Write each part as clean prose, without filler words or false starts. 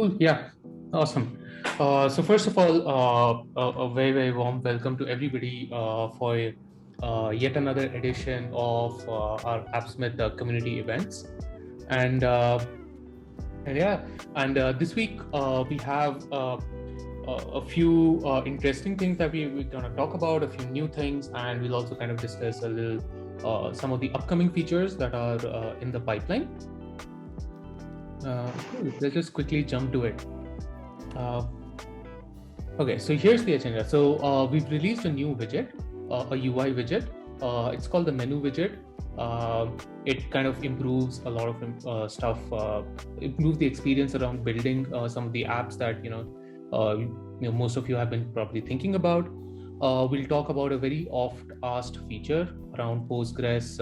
Cool. Yeah. Awesome. So first of all, a very, very warm welcome to everybody for yet another edition of our AppSmith community events. And and yeah, and this week we have a few interesting things that we're going to talk about, a few new things, and we'll also kind of discuss a little some of the upcoming features that are in the pipeline. Cool. Let's just quickly jump to it. Uh, okay, so here's the agenda. So we've released a new widget, a UI widget. It's called the menu widget. It kind of improves a lot of stuff, improves the experience around building some of the apps that most of you have been probably thinking about. We'll talk about a very oft asked feature around Postgres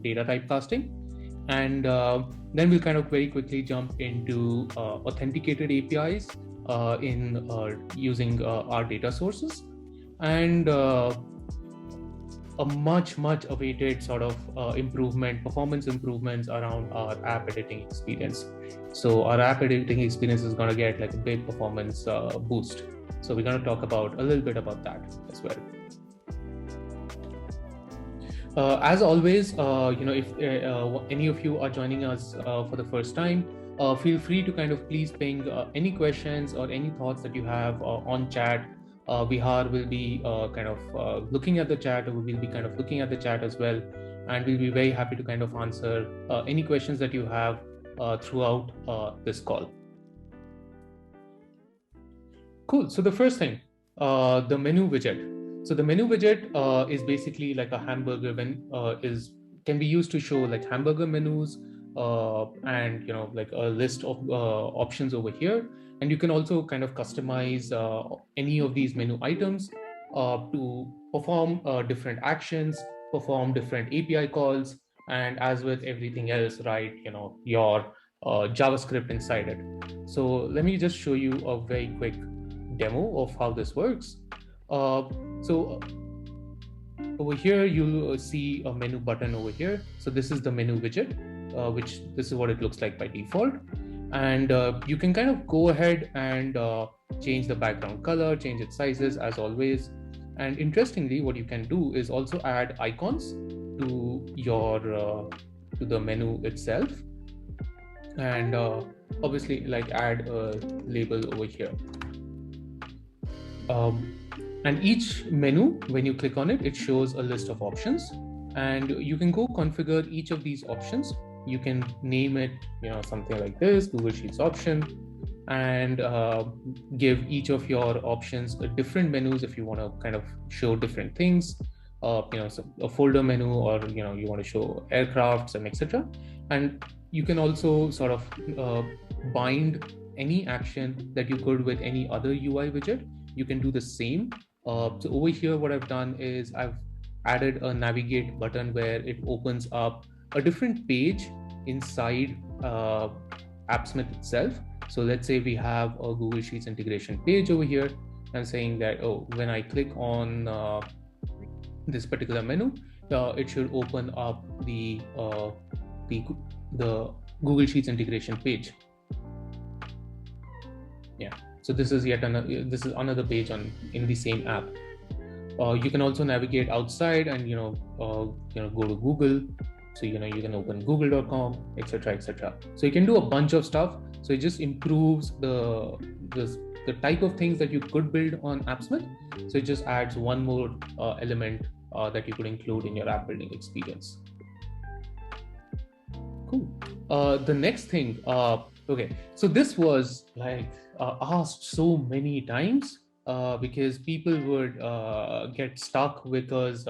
data typecasting. And then we'll kind of very quickly jump into authenticated APIs in using our data sources, and a much awaited sort of performance improvements around our app editing experience. So our app editing experience is going to get like a big performance boost. So we're going to talk about a little bit about that as well. As always, if any of you are joining us for the first time, feel free to kind of please ping any questions or any thoughts that you have on chat. Vihar will be kind of looking at the chat, or we'll be kind of looking at the chat as well, and we'll be very happy to kind of answer any questions that you have throughout this call. Cool. So the first thing, the menu widget. So the menu widget is basically like a hamburger can be used to show like hamburger menus and like a list of options over here. And you can also kind of customize any of these menu items to perform different actions, perform different API calls, and as with everything else, write your JavaScript inside it. So let me just show you a very quick demo of how this works. So over here, you'll see a menu button over here. So this is the menu widget, which this is what it looks like by default. And you can kind of go ahead and change the background color, change its sizes as always. And interestingly, what you can do is also add icons to your to the menu itself, and obviously like add a label over here. And each menu, when you click on it, it shows a list of options, and you can go configure each of these options. You can name it, something like this, Google Sheets option, and give each of your options different menus if you want to kind of show different things. So a folder menu, or you want to show aircrafts and etc. And you can also sort of bind any action that you could with any other UI widget. You can do the same. So over here, what I've done is I've added a navigate button where it opens up a different page inside AppSmith itself. So let's say we have a Google Sheets integration page over here. I'm saying that, when I click on this particular menu, it should open up the Google Sheets integration page. Yeah. So this is another page in the same app. You can also navigate outside and go to Google. So you can open google.com, etc., etc. So you can do a bunch of stuff. So it just improves the type of things that you could build on AppSmith. So it just adds one more element that you could include in your app building experience. Cool. The next thing, okay. So this was like asked so many times because people would get stuck, because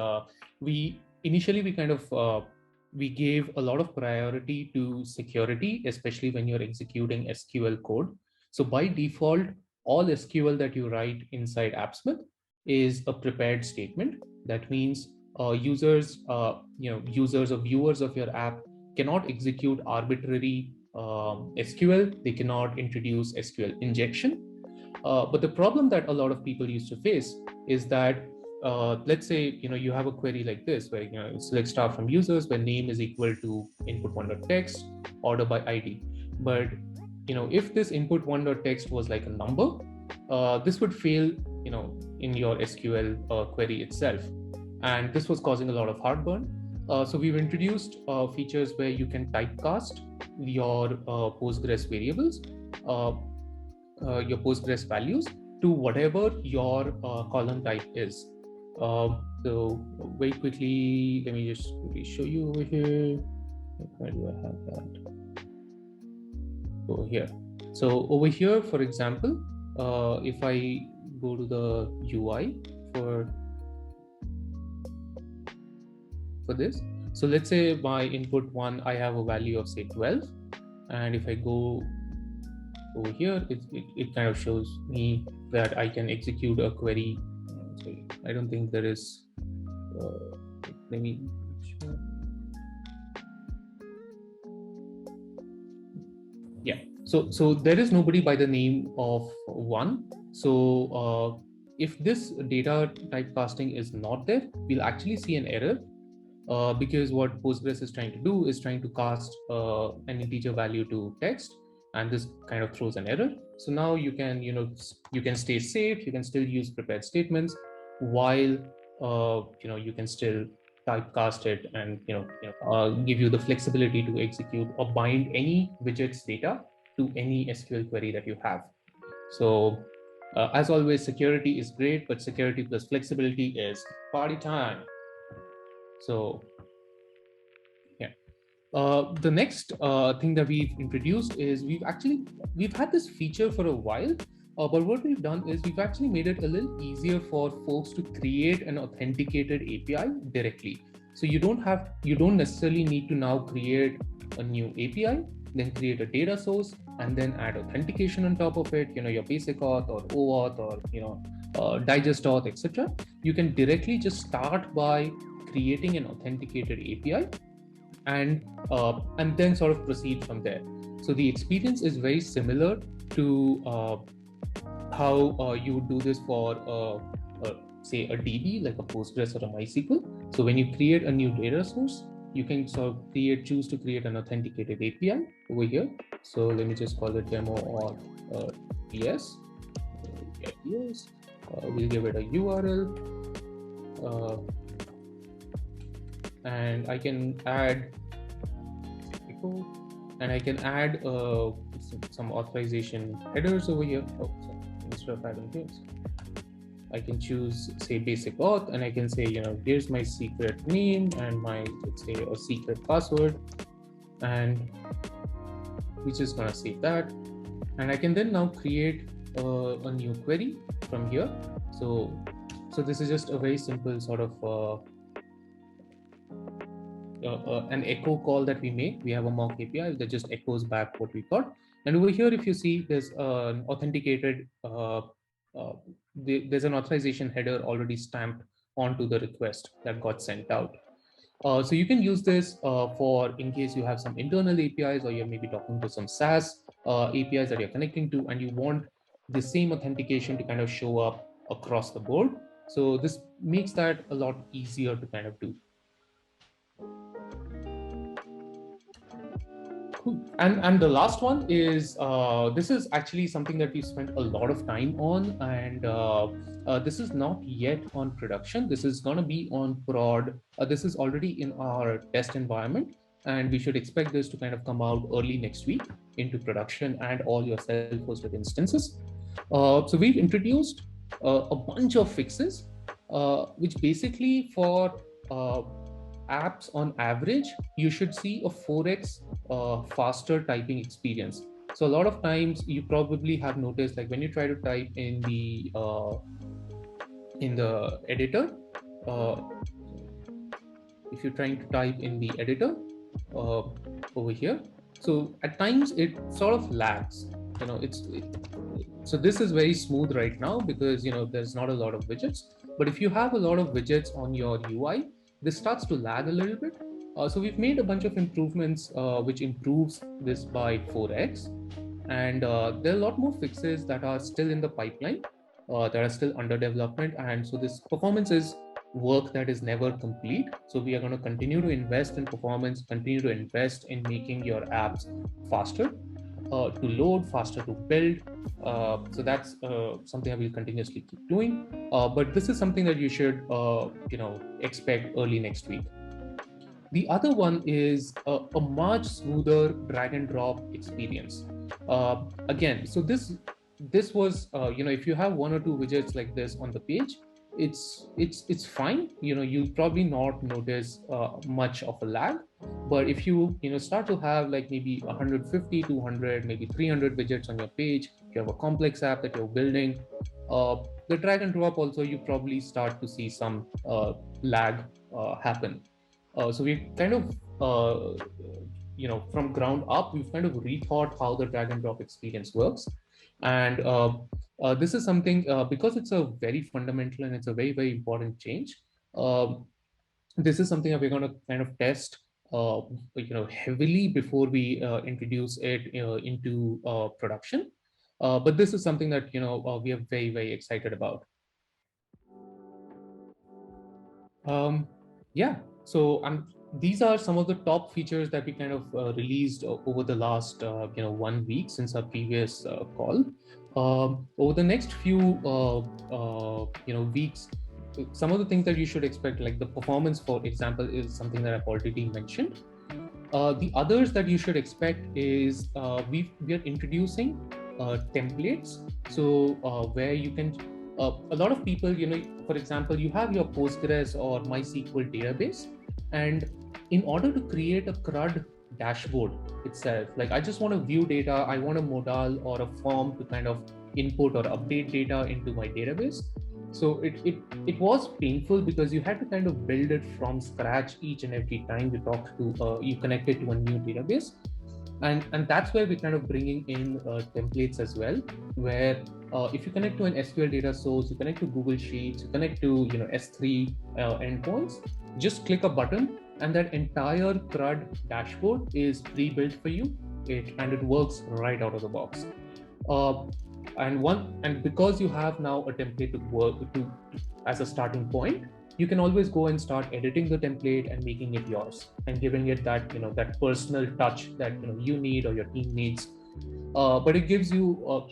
we kind of we gave a lot of priority to security, especially when you're executing SQL code. So by default, all SQL that you write inside AppSmith is a prepared statement. That means users or viewers of your app cannot execute arbitrary SQL. They cannot introduce SQL injection. But the problem that a lot of people used to face is that let's say you have a query like this, where select star from users where name is equal to input one.text, order by ID. But if this input1.text was like a number, this would fail, in your SQL query itself. And this was causing a lot of heartburn. So we've introduced features where you can typecast your Postgres variables, your Postgres values to whatever your column type is. So very quickly, let me just show you over here. Where do I have that? Over here. So over here, for example, if I go to the UI for this, so let's say my input one, I have a value of say 12, and if I go over here, it kind of shows me that I can execute a query. Sorry, I don't think there is. Let me. Yeah. So there is nobody by the name of one. So if this data typecasting is not there, we'll actually see an error. Because what Postgres is trying to do is trying to cast an integer value to text, and this kind of throws an error. So now you can, you can stay safe. You can still use prepared statements while you can still typecast it and give you the flexibility to execute or bind any widgets data to any SQL query that you have. So as always, security is great, but security plus flexibility is party time. So yeah, the next thing that we've introduced is we've had this feature for a while, but what we've done is we've actually made it a little easier for folks to create an authenticated API directly. So you don't necessarily need to now create a new API, then create a data source, and then add authentication on top of it. Your basic auth or OAuth or digest auth, etc. You can directly just start by creating an authenticated API and then sort of proceed from there. So the experience is very similar to how you would do this for say a DB like a Postgres or a MySQL. So when you create a new data source, you can sort of choose to create an authenticated API over here. So let me just call it demo or PS. Yes. We'll give it a URL. And I can add and I can add some authorization headers over here. Oh, sorry. Instead of adding this, I can choose say basic auth, and I can say, here's my secret name and my, let's say, a secret password, and we're just gonna save that. And I can then now create a new query from here. So this is just a very simple sort of an echo call that we make. We have a mock API that just echoes back what we got. And over here, if you see, there's an authenticated, there's an authorization header already stamped onto the request that got sent out. So you can use this for in case you have some internal APIs, or you're maybe talking to some SaaS APIs that you're connecting to, and you want the same authentication to kind of show up across the board. So this makes that a lot easier to kind of do. And the last one is this is actually something that we spent a lot of time on, and this is not yet on production. This is going to be on prod. This is already in our test environment, and we should expect this to kind of come out early next week into production and all your self-hosted instances. So we've introduced a bunch of fixes, which basically for apps on average, you should see a 4x faster typing experience. So a lot of times you probably have noticed, like when you try to type in the editor, if you're trying to type in the editor over here, so at times it sort of lags. So this is very smooth right now because there's not a lot of widgets. But if you have a lot of widgets on your UI, this starts to lag a little bit. So we've made a bunch of improvements which improves this by 4x. And there are a lot more fixes that are still in the pipeline, that are still under development. And so this performance is work that is never complete. So we are going to continue to invest in performance, continue to invest in making your apps faster. to load, faster to build. So that's something I will continuously keep doing. But this is something that you should expect early next week. The other one is a much smoother drag and drop experience. Again, so this was if you have one or two widgets like this on the page, it's fine. You'll probably not notice much of a lag. But if you start to have like maybe 150, 200, maybe 300 widgets on your page, if you have a complex app that you're building, uh, the drag and drop also, you probably start to see some lag happen. So we kind of, from ground up, we've kind of rethought how the drag and drop experience works. And this is something, because it's a very fundamental and it's a very, very important change. Um, this is something that we're going to kind of test, heavily before we introduce it into production. But this is something that, we are very, very excited about. Yeah, so these are some of the top features that we kind of released over the last 1 week since our previous call. Over the next few weeks, some of the things that you should expect, like the performance, for example, is something that I've already mentioned. The others that you should expect is we are introducing templates. So where you can, a lot of people, for example, you have your Postgres or MySQL database, and in order to create a CRUD dashboard itself, like I just want to view data, I want a modal or a form to kind of input or update data into my database. So it was painful because you had to kind of build it from scratch each and every time you connected to a new database. And that's where we're kind of bringing in templates as well, where if you connect to an SQL data source, you connect to Google Sheets, you connect to S3 endpoints, just click a button and that entire CRUD dashboard is pre-built for you, and it works right out of the box. uh, and because you have now a template to work to as a starting point, you can always go and start editing the template and making it yours and giving it that that personal touch that you need or your team needs. But it gives you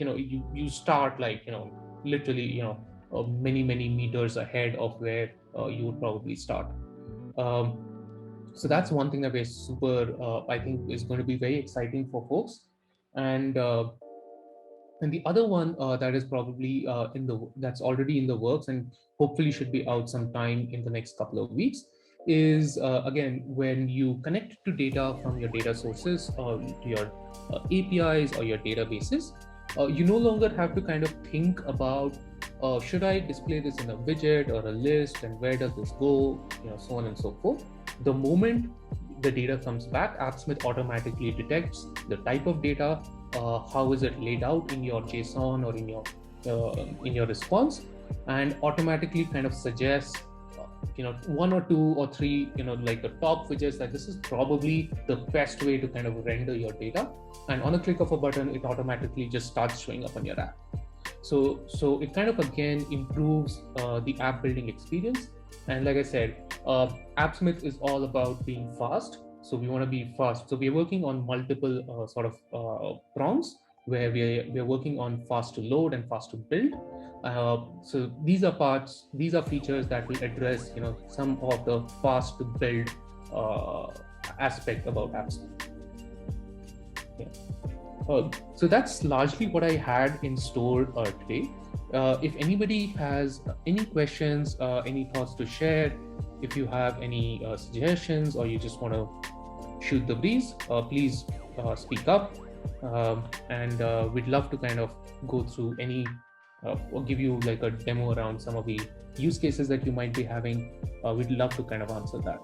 you start like literally many meters ahead of where you would probably start. um, so that's one thing that we're super I think is going to be very exciting for folks. And the other one that is probably that's already in the works and hopefully should be out sometime in the next couple of weeks is again, when you connect to data from your data sources or to your APIs or your databases, you no longer have to kind of think about should I display this in a widget or a list, and where does this go, so on and so forth. The moment the data comes back, AppSmith automatically detects the type of data, how is it laid out in your JSON or in your response, and automatically kind of suggests one or two or three like the top widgets that this is probably the best way to kind of render your data, and on a click of a button it automatically just starts showing up on your app. So it kind of again improves the app building experience. And like I said, AppSmith is all about being fast. So we want to be fast. So we're working on multiple sort of prompts where we're working on fast to load and fast to build. So these are features that will address some of the fast to build aspect about AppSmith. Yeah. So that's largely what I had in store today. If anybody has any questions, any thoughts to share, if you have any suggestions, or you just want to shoot the breeze, please speak up. And we'd love to kind of go through any or give you like a demo around some of the use cases that you might be having. We'd love to kind of answer that.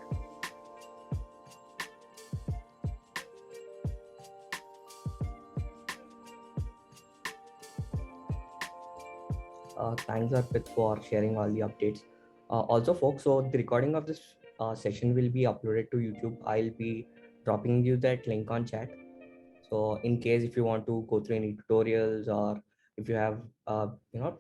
Thanks, Arpit, for sharing all the updates. Also, folks, so the recording of this session will be uploaded to YouTube. I'll be dropping you that link on chat. So, in case if you want to go through any tutorials, or if you have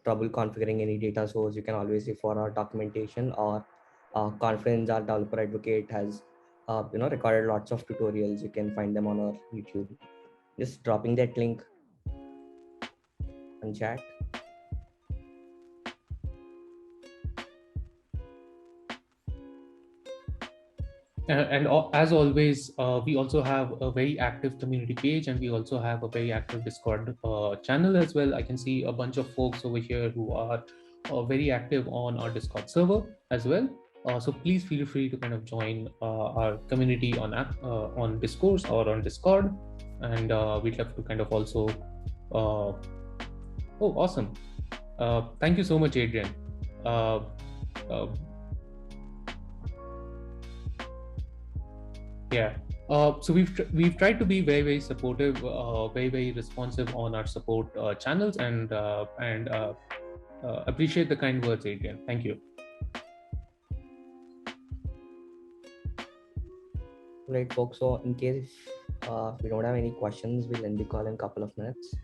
trouble configuring any data source, you can always refer our documentation, or Confidence, our developer advocate, has recorded lots of tutorials. You can find them on our YouTube. Just dropping that link on chat. As always, we also have a very active community page, and we also have a very active Discord channel as well. I can see a bunch of folks over here who are very active on our Discord server as well. So please feel free to kind of join our community on Discourse or on Discord, and we'd love to kind of also. Oh, awesome! Thank you so much, Adrian. Uh, Yeah. So we've tried to be very supportive, very responsive on our support channels, and appreciate the kind words, Adrian. Thank you. Right, folks. So in case we don't have any questions, we'll end the call in a couple of minutes.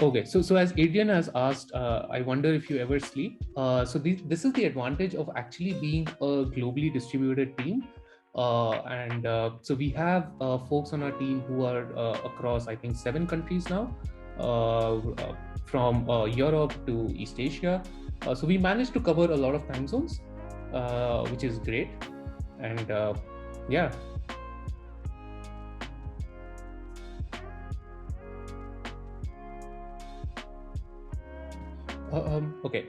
Okay, so as Adrian has asked, I wonder if you ever sleep. So this is the advantage of actually being a globally distributed team. So we have folks on our team who are across, I think, 7 countries now, from Europe to East Asia. So we managed to cover a lot of time zones, which is great. And yeah. Okay,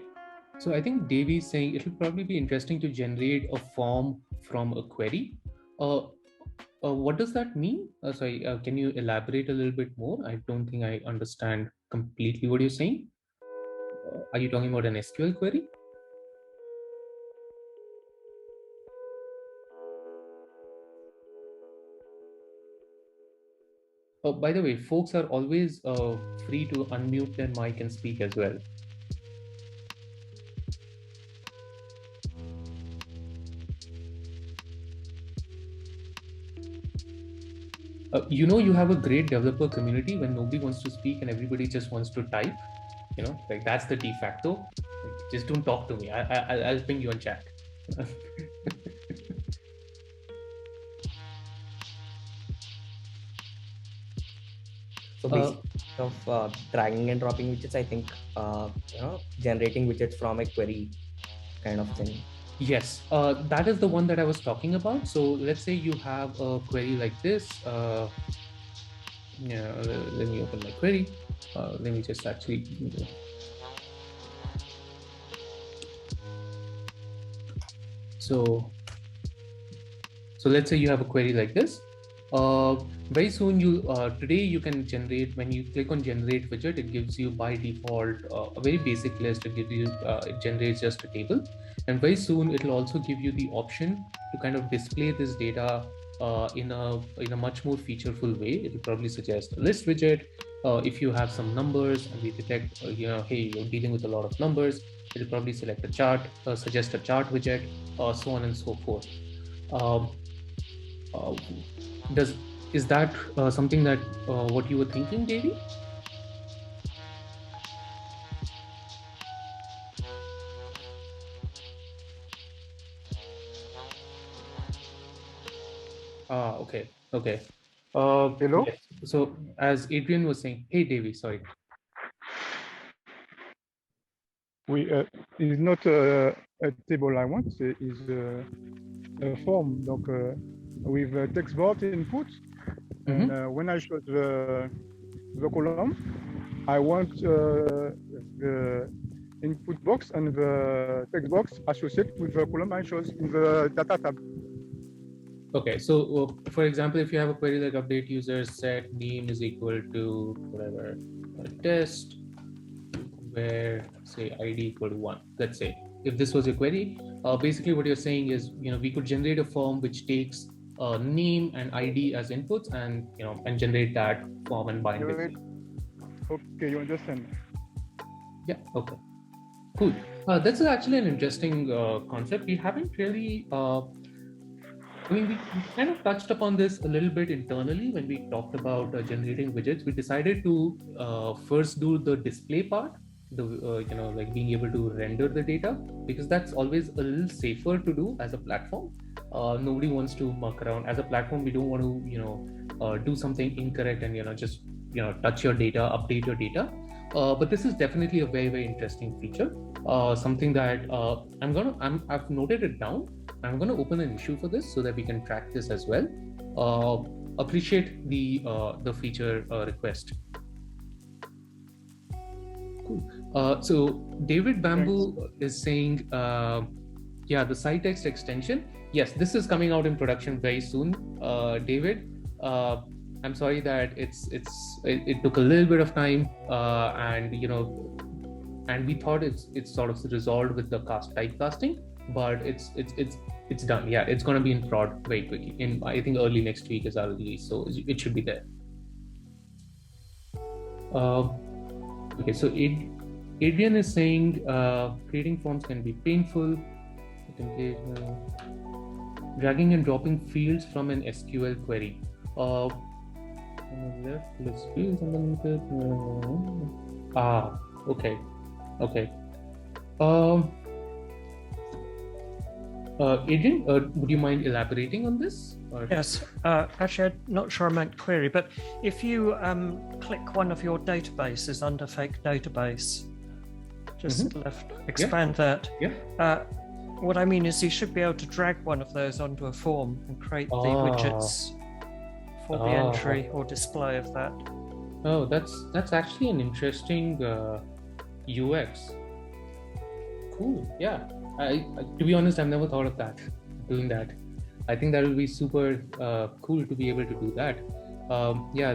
so I think Davey is saying it'll probably be interesting to generate a form from a query. What does that mean? Sorry, can you elaborate a little bit more? I don't think I understand completely what you're saying. Are you talking about an SQL query? By the way, folks are always free to unmute their mic and speak as well. You have a great developer community when nobody wants to speak and everybody just wants to type. Like that's the de facto. Like, just don't talk to me. I'll ping you on chat. So basically, of dragging and dropping widgets, I think generating widgets from a query kind of thing. Yes, that is the one that I was talking about. So let's say you have a query like this. Let me open my query. Let me just actually. So let's say you have a query like this. Very soon today you can generate, when you click on generate widget, it gives you by default a very basic list. It generates just a table, and very soon it will also give you the option to kind of display this data in a much more featureful way. It will probably suggest a list widget. If you have some numbers and we detect hey, you're dealing with a lot of numbers, it will probably select a chart, suggest a chart widget, so on and so forth. Is that something that what you were thinking, Davey? Okay. Hello. Yes. So as Adrian was saying, hey Davey, sorry. It's not a table I want. It's a form, donc with a text box input. And when I show the column, I want the input box and the text box associated with the column I chose in the data tab. Okay, so for example, if you have a query like update user set name is equal to whatever test, where say ID equal to 1, let's say, if this was a query, basically what you're saying is, we could generate a form which takes name and ID as inputs, and and generate that form and bind it. Okay, you understand? Yeah. Okay. Cool. That's actually an interesting concept. We haven't really. We kind of touched upon this a little bit internally when we talked about generating widgets. We decided to first do the display part, like being able to render the data, because that's always a little safer to do as a platform. Nobody wants to muck around. As a platform, we don't want to, do something incorrect and, just, touch your data, update your data. But this is definitely a very, very interesting feature. Something that I've noted it down. I'm going to open an issue for this so that we can track this as well. Appreciate the feature request. Cool. So David Bamboo is saying, the SciText extension. Yes, this is coming out in production very soon. David, I'm sorry that it took a little bit of time, and we thought it's sort of resolved with the typecasting, but it's done. Yeah, it's going to be in prod very quickly. In, I think, early next week is our release, so it should be there. Okay, so Adrian is saying creating forms can be painful. Dragging and dropping fields from an SQL query. Okay. Adrian, would you mind elaborating on this? Yes, actually, I'm not sure I meant query, but if you click one of your databases under fake database, just expand that. Yeah. What I mean is you should be able to drag one of those onto a form and create the widgets for the entry or display of that. Oh, that's actually an interesting UX. Cool. Yeah. I to be honest, I've never thought of doing that. I think that will be super cool to be able to do that.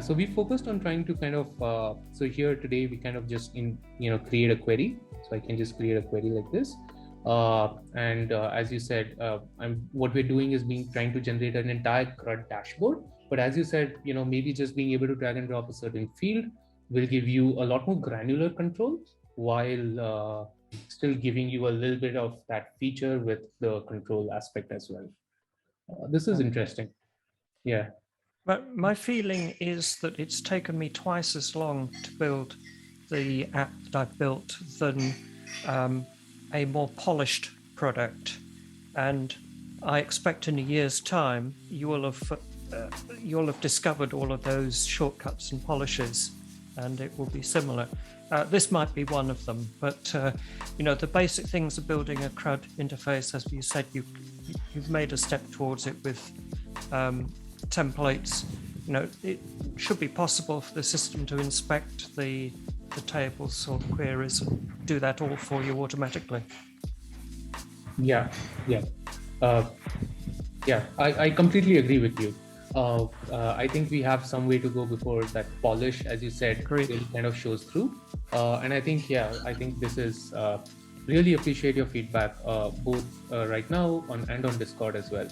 So we focused on trying to kind of, so here today we kind of just create a query. So I can just create a query like this. As you said, what we're doing is trying to generate an entire CRUD dashboard. But as you said, maybe just being able to drag and drop a certain field will give you a lot more granular control while still giving you a little bit of that feature with the control aspect as well. This is interesting. Yeah. But my feeling is that it's taken me twice as long to build the app that I've built than a more polished product. And I expect in a year's time, you'll have discovered all of those shortcuts and polishes, and it will be similar. This might be one of them, but the basic things of building a CRUD interface, as you said, you've made a step towards it with templates. It should be possible for the system to inspect the tables or queries and do that all for you automatically. Yeah. I completely agree with you. I think we have some way to go before that polish, as you said, really kind of shows through. And I think this is really appreciate your feedback, both right now and on Discord as well.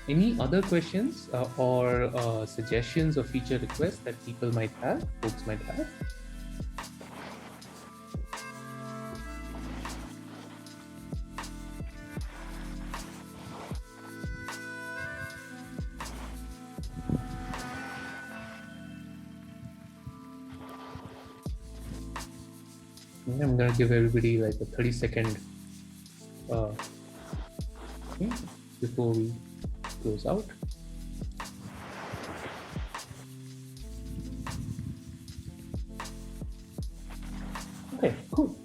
Any other questions or suggestions or feature requests that folks might have? I'm gonna give everybody like a 30-second before we close out. Okay, cool.